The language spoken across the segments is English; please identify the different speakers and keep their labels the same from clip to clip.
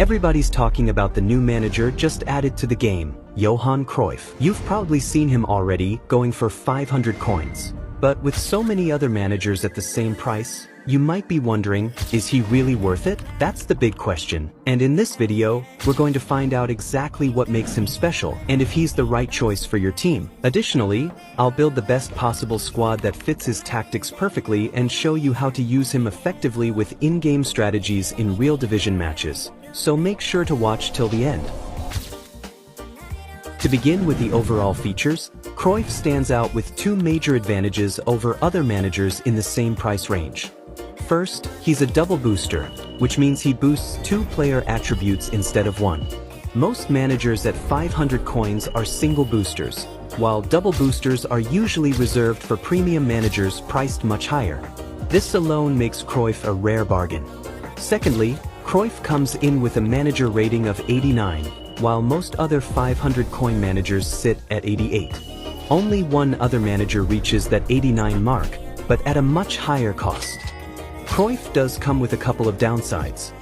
Speaker 1: Everybody's talking about the new manager just added to the game, Johan Cruyff. You've probably seen him already, going for 500 coins. But with so many other managers at the same price, you might be wondering, is he really worth it? That's the big question. And in this video, we're going to find out exactly what makes him special and if he's the right choice for your team. Additionally, I'll build the best possible squad that fits his tactics perfectly and show you how to use him effectively with in-game strategies in real division matches. So make sure to watch till the end. To begin with the overall features, Cruyff stands out with two major advantages over other managers in the same price range. First, he's a double booster, which means he boosts two player attributes instead of one. Most managers at 500 coins are single boosters, while double boosters are usually reserved for premium managers priced much higher. This alone makes Cruyff a rare bargain. Secondly, Cruyff comes in with a manager rating of 89, while most other 500 coin managers sit at 88. Only one other manager reaches that 89 mark, but at a much higher cost. Cruyff does come with a couple of downsides.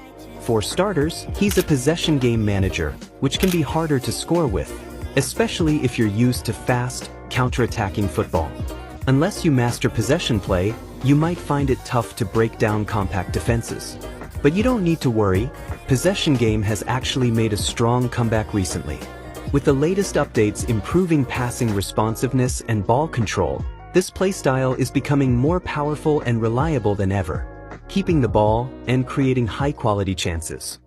Speaker 1: For starters, he's a possession game manager, which can be harder to score with, especially if you're used to fast, counter-attacking football. Unless you master possession play, you might find it tough to break down compact defenses. But you don't need to worry, possession game has actually made a strong comeback recently. With the latest updates improving passing responsiveness and ball control, this playstyle is becoming more powerful and reliable than ever, keeping the ball and creating high-quality chances.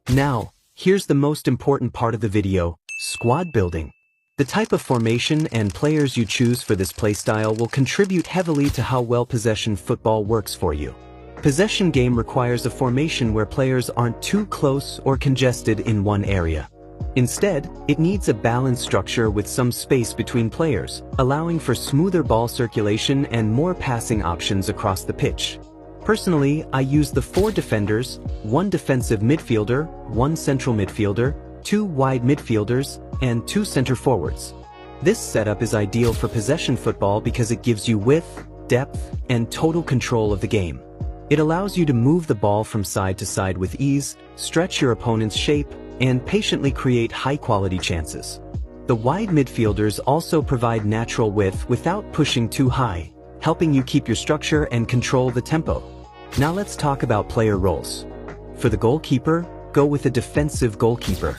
Speaker 1: Now, here's the most important part of the video, squad building. The type of formation and players you choose for this playstyle will contribute heavily to how well possession football works for you. Possession game requires a formation where players aren't too close or congested in one area. Instead, it needs a balanced structure with some space between players, allowing for smoother ball circulation and more passing options across the pitch. Personally, I use the 4 defenders, 1 defensive midfielder, 1 central midfielder, 2 wide midfielders, and 2 center forwards. This setup is ideal for possession football because it gives you width, depth, and total control of the game. It allows you to move the ball from side to side with ease, stretch your opponent's shape, and patiently create high-quality chances. The wide midfielders also provide natural width without pushing too high, helping you keep your structure and control the tempo. Now let's talk about player roles. For the goalkeeper, go with a defensive goalkeeper.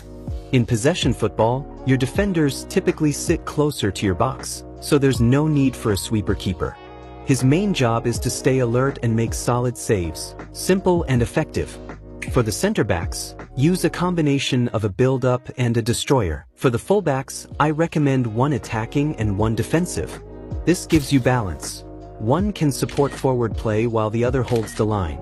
Speaker 1: In possession football, your defenders typically sit closer to your box, so there's no need for a sweeper keeper. His main job is to stay alert and make solid saves, simple and effective. For the center backs, use a combination of a build-up and a destroyer. For the fullbacks, I recommend 1 attacking and 1 defensive. This gives you balance. One can support forward play while the other holds the line.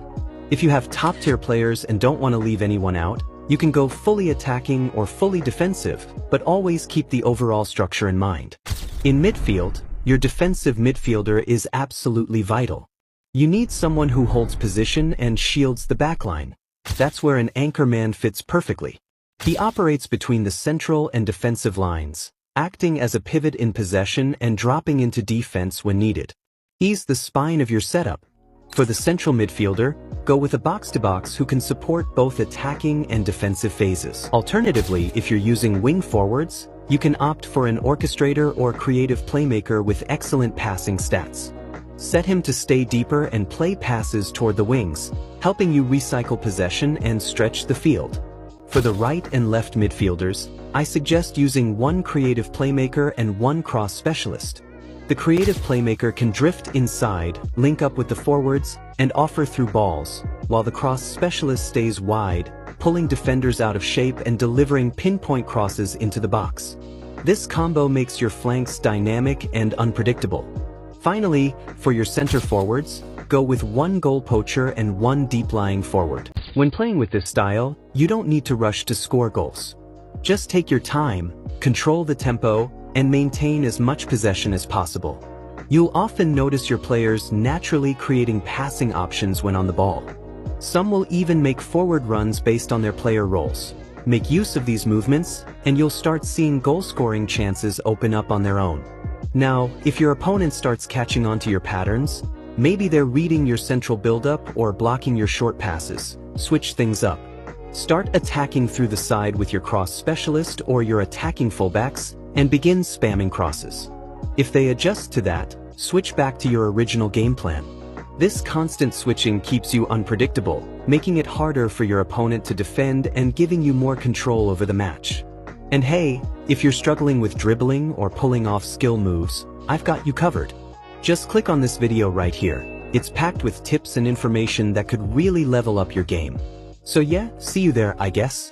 Speaker 1: If you have top-tier players and don't want to leave anyone out, you can go fully attacking or fully defensive, but always keep the overall structure in mind. In midfield, your defensive midfielder is absolutely vital. You need someone who holds position and shields the backline. That's where an anchor man fits perfectly. He operates between the central and defensive lines, acting as a pivot in possession and dropping into defense when needed. He's the spine of your setup. For the central midfielder, go with a box-to-box who can support both attacking and defensive phases. Alternatively, if you're using wing forwards, you can opt for an orchestrator or creative playmaker with excellent passing stats. Set him to stay deeper and play passes toward the wings, helping you recycle possession and stretch the field. For the right and left midfielders, I suggest using 1 creative playmaker and 1 cross specialist. The creative playmaker can drift inside, link up with the forwards, and offer through balls, while the cross specialist stays wide, pulling defenders out of shape and delivering pinpoint crosses into the box. This combo makes your flanks dynamic and unpredictable. Finally, for your center forwards, go with 1 goal poacher and 1 deep-lying forward. When playing with this style, you don't need to rush to score goals. Just take your time, control the tempo, and maintain as much possession as possible. You'll often notice your players naturally creating passing options when on the ball. Some will even make forward runs based on their player roles. Make use of these movements, and you'll start seeing goal-scoring chances open up on their own. Now, if your opponent starts catching on to your patterns, maybe they're reading your central build-up or blocking your short passes. Switch things up. Start attacking through the side with your cross specialist or your attacking fullbacks and begin spamming crosses. If they adjust to that, switch back to your original game plan. This constant switching keeps you unpredictable, making it harder for your opponent to defend and giving you more control over the match. And hey, if you're struggling with dribbling or pulling off skill moves, I've got you covered. Just click on this video right here. It's packed with tips and information that could really level up your game. So yeah, see you there, I guess.